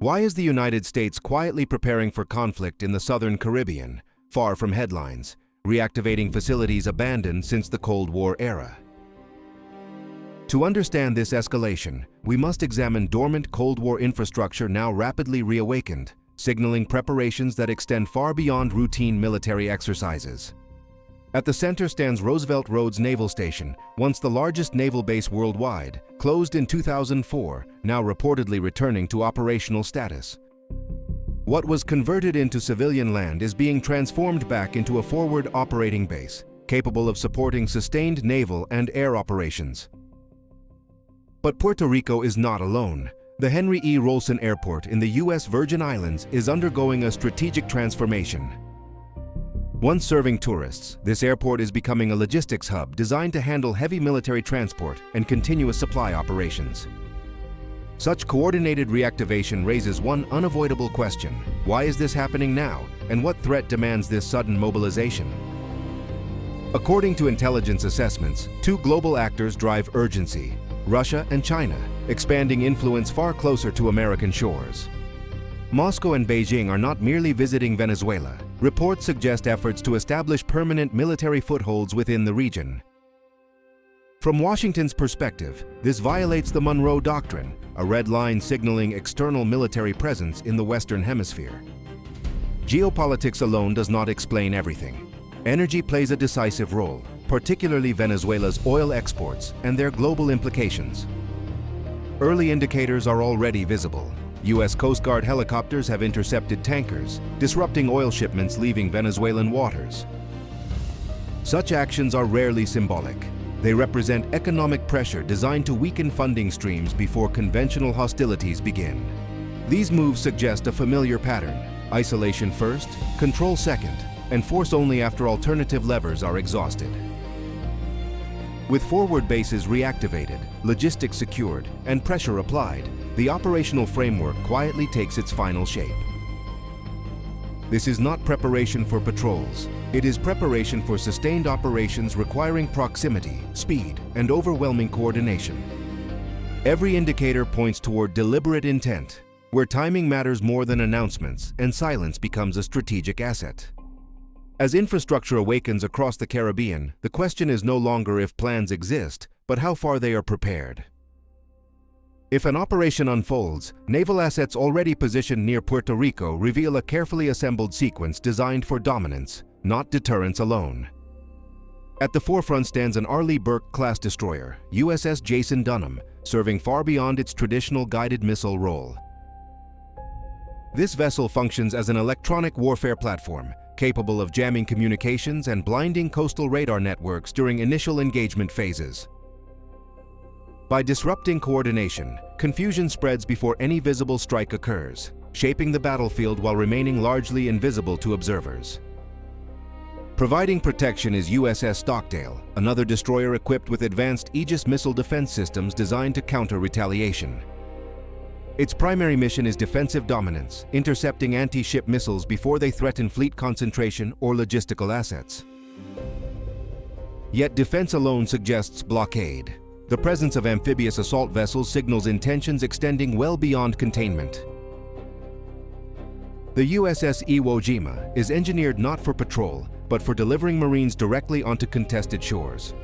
Why is the United States quietly preparing for conflict in the southern Caribbean, far from headlines, reactivating facilities abandoned since the Cold War era? To understand this escalation, we must examine dormant Cold War infrastructure now rapidly reawakened, signaling preparations that extend far beyond routine military exercises. At the center stands Roosevelt Roads Naval Station, once the largest naval base worldwide, closed in 2004, now reportedly returning to operational status. What was converted into civilian land is being transformed back into a forward operating base, capable of supporting sustained naval and air operations. But Puerto Rico is not alone. The Henry E. Rolson Airport in the U.S. Virgin Islands is undergoing a strategic transformation. Once serving tourists, this airport is becoming a logistics hub designed to handle heavy military transport and continuous supply operations. Such coordinated reactivation raises one unavoidable question: why is this happening now, and what threat demands this sudden mobilization? According to intelligence assessments, two global actors drive urgency: Russia and China, expanding influence far closer to American shores. Moscow and Beijing are not merely visiting Venezuela. Reports suggest efforts to establish permanent military footholds within the region. From Washington's perspective, this violates the Monroe Doctrine, a red line signaling external military presence in the Western Hemisphere. Geopolitics alone does not explain everything. Energy plays a decisive role, particularly Venezuela's oil exports and their global implications. Early indicators are already visible. U.S. Coast Guard helicopters have intercepted tankers, disrupting oil shipments leaving Venezuelan waters. Such actions are rarely symbolic. They represent economic pressure designed to weaken funding streams before conventional hostilities begin. These moves suggest a familiar pattern: isolation first, control second, and force only after alternative levers are exhausted. With forward bases reactivated, logistics secured, and pressure applied, the operational framework quietly takes its final shape. This is not preparation for patrols. It is preparation for sustained operations requiring proximity, speed, and overwhelming coordination. Every indicator points toward deliberate intent, where timing matters more than announcements and silence becomes a strategic asset. As infrastructure awakens across the Caribbean, the question is no longer if plans exist, but how far they are prepared. If an operation unfolds, naval assets already positioned near Puerto Rico reveal a carefully assembled sequence designed for dominance, not deterrence alone. At the forefront stands an Arleigh Burke-class destroyer, USS Jason Dunham, serving far beyond its traditional guided missile role. This vessel functions as an electronic warfare platform, capable of jamming communications and blinding coastal radar networks during initial engagement phases. By disrupting coordination, confusion spreads before any visible strike occurs, shaping the battlefield while remaining largely invisible to observers. Providing protection is USS Stockdale, another destroyer equipped with advanced Aegis missile defense systems designed to counter retaliation. Its primary mission is defensive dominance, intercepting anti-ship missiles before they threaten fleet concentration or logistical assets. Yet defense alone suggests blockade. The presence of amphibious assault vessels signals intentions extending well beyond containment. The USS Iwo Jima is engineered not for patrol, but for delivering Marines directly onto contested shores.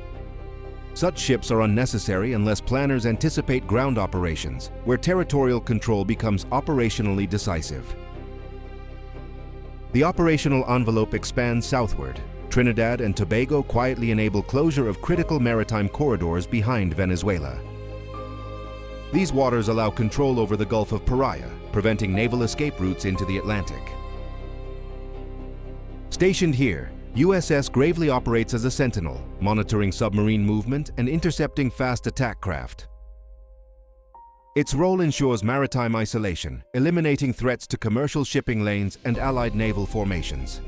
Such ships are unnecessary unless planners anticipate ground operations, where territorial control becomes operationally decisive. The operational envelope expands southward. Trinidad and Tobago quietly enable closure of critical maritime corridors behind Venezuela. These waters allow control over the Gulf of Paria, preventing naval escape routes into the Atlantic. Stationed here, USS Gravely operates as a sentinel, monitoring submarine movement and intercepting fast attack craft. Its role ensures maritime isolation, eliminating threats to commercial shipping lanes and Allied naval formations.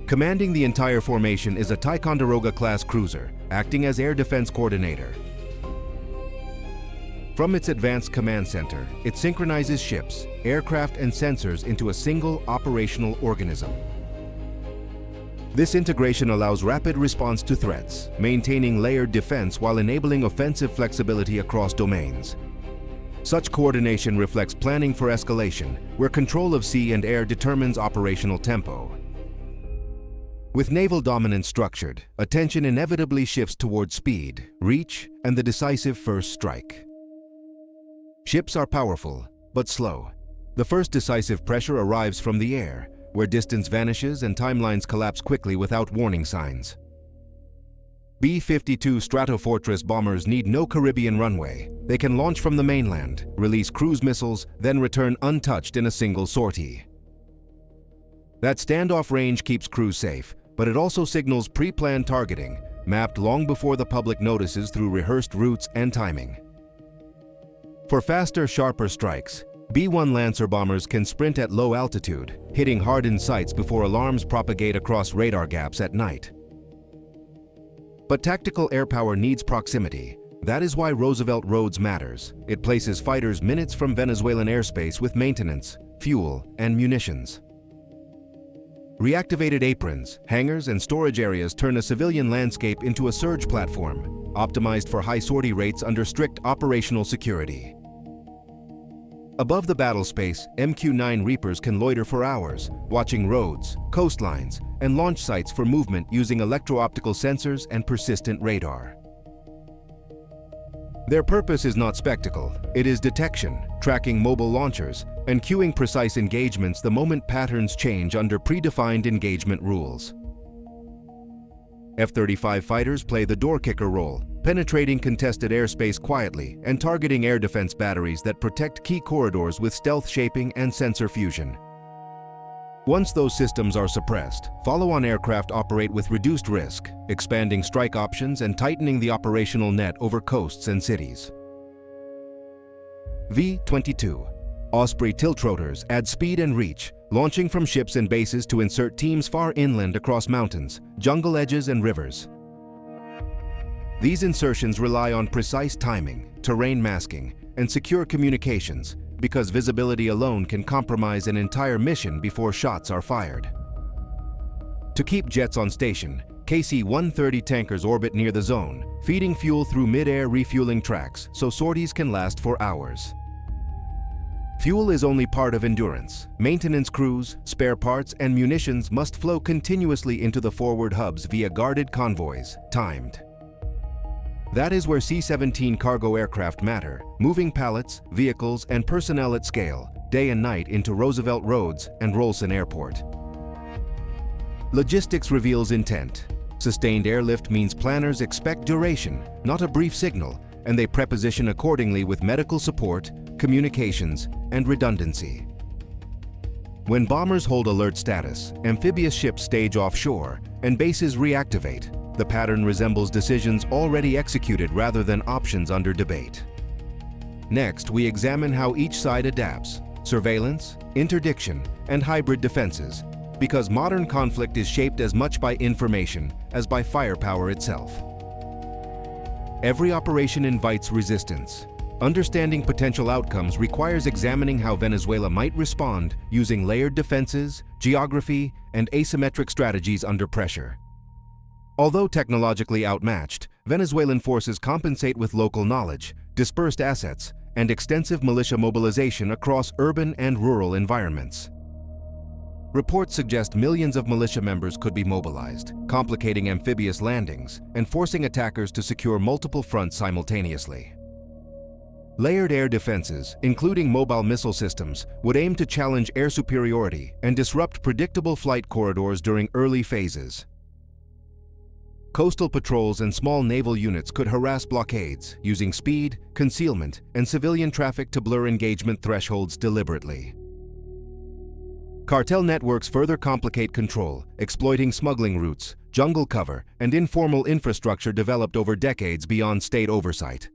Commanding the entire formation is a Ticonderoga-class cruiser, acting as air defense coordinator. From its advanced command center, it synchronizes ships, aircraft, and sensors into a single operational organism. This integration allows rapid response to threats, maintaining layered defense while enabling offensive flexibility across domains. Such coordination reflects planning for escalation, where control of sea and air determines operational tempo. With naval dominance structured, attention inevitably shifts towards speed, reach, and the decisive first strike. Ships are powerful, but slow. The first decisive pressure arrives from the air, where distance vanishes and timelines collapse quickly without warning signs. B-52 Stratofortress bombers need no Caribbean runway. They can launch from the mainland, release cruise missiles, then return untouched in a single sortie. That standoff range keeps crews safe, but it also signals pre-planned targeting, mapped long before the public notices through rehearsed routes and timing. For faster, sharper strikes, B-1 Lancer bombers can sprint at low altitude, hitting hardened sites before alarms propagate across radar gaps at night. But tactical air power needs proximity. That is why Roosevelt Roads matters. It places fighters minutes from Venezuelan airspace with maintenance, fuel, and munitions. Reactivated aprons, hangars, and storage areas turn a civilian landscape into a surge platform, optimized for high sortie rates under strict operational security. Above the battle space, MQ-9 Reapers can loiter for hours, watching roads, coastlines, and launch sites for movement using electro-optical sensors and persistent radar. Their purpose is not spectacle, it is detection, tracking mobile launchers, and cueing precise engagements the moment patterns change under predefined engagement rules. F-35 fighters play the door-kicker role, penetrating contested airspace quietly and targeting air defense batteries that protect key corridors with stealth shaping and sensor fusion. Once those systems are suppressed, follow-on aircraft operate with reduced risk, expanding strike options and tightening the operational net over coasts and cities. V-22 Osprey tiltrotors add speed and reach, launching from ships and bases to insert teams far inland across mountains, jungle edges, and rivers. These insertions rely on precise timing, terrain masking, and secure communications, because visibility alone can compromise an entire mission before shots are fired. To keep jets on station, KC-130 tankers orbit near the zone, feeding fuel through mid-air refueling tracks so sorties can last for hours. Fuel is only part of endurance. Maintenance crews, spare parts, and munitions must flow continuously into the forward hubs via guarded convoys, timed. That is where C-17 cargo aircraft matter, moving pallets, vehicles, and personnel at scale, day and night into Roosevelt Roads and Rolson Airport. Logistics reveals intent. Sustained airlift means planners expect duration, not a brief signal, and they preposition accordingly with medical support, communications, and redundancy. When bombers hold alert status, amphibious ships stage offshore, and bases reactivate, the pattern resembles decisions already executed rather than options under debate. Next, we examine how each side adapts: surveillance, interdiction, and hybrid defenses, because modern conflict is shaped as much by information as by firepower itself. Every operation invites resistance. Understanding potential outcomes requires examining how Venezuela might respond using layered defenses, geography, and asymmetric strategies under pressure. Although technologically outmatched, Venezuelan forces compensate with local knowledge, dispersed assets, and extensive militia mobilization across urban and rural environments. Reports suggest millions of militia members could be mobilized, complicating amphibious landings and forcing attackers to secure multiple fronts simultaneously. Layered air defenses, including mobile missile systems, would aim to challenge air superiority and disrupt predictable flight corridors during early phases. Coastal patrols and small naval units could harass blockades, using speed, concealment, and civilian traffic to blur engagement thresholds deliberately. Cartel networks further complicate control, exploiting smuggling routes, jungle cover, and informal infrastructure developed over decades beyond state oversight.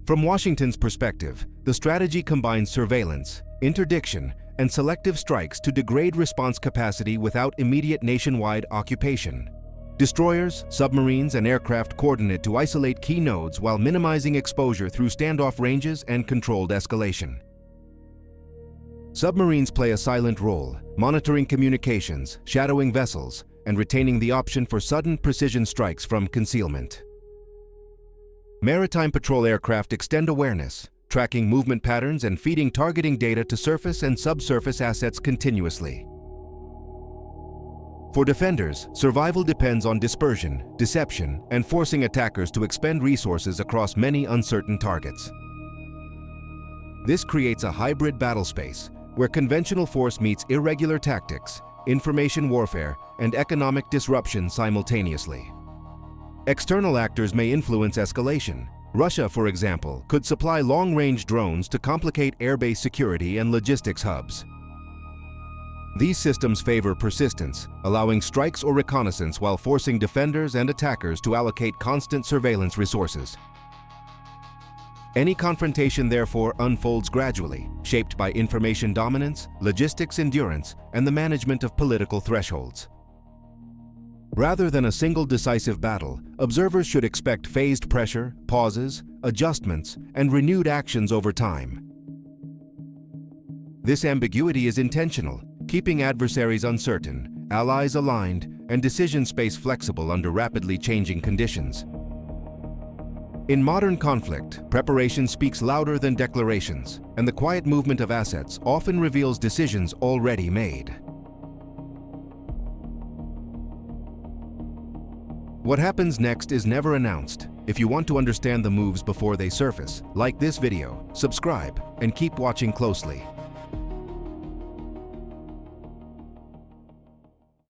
From Washington's perspective, the strategy combines surveillance, interdiction, and selective strikes to degrade response capacity without immediate nationwide occupation. Destroyers, submarines, and aircraft coordinate to isolate key nodes while minimizing exposure through standoff ranges and controlled escalation. Submarines play a silent role, monitoring communications, shadowing vessels, and retaining the option for sudden precision strikes from concealment. Maritime patrol aircraft extend awareness, tracking movement patterns and feeding targeting data to surface and subsurface assets continuously. For defenders, survival depends on dispersion, deception, and forcing attackers to expend resources across many uncertain targets. This creates a hybrid battle space where conventional force meets irregular tactics, information warfare, and economic disruption simultaneously. External actors may influence escalation. Russia, for example, could supply long-range drones to complicate airbase security and logistics hubs. These systems favor persistence, allowing strikes or reconnaissance while forcing defenders and attackers to allocate constant surveillance resources. Any confrontation, therefore, unfolds gradually, shaped by information dominance, logistics endurance, and the management of political thresholds. Rather than a single decisive battle, observers should expect phased pressure, pauses, adjustments, and renewed actions over time. This ambiguity is intentional, keeping adversaries uncertain, allies aligned, and decision space flexible under rapidly changing conditions. In modern conflict, preparation speaks louder than declarations, and the quiet movement of assets often reveals decisions already made. What happens next is never announced. If you want to understand the moves before they surface, like this video, subscribe, and keep watching closely.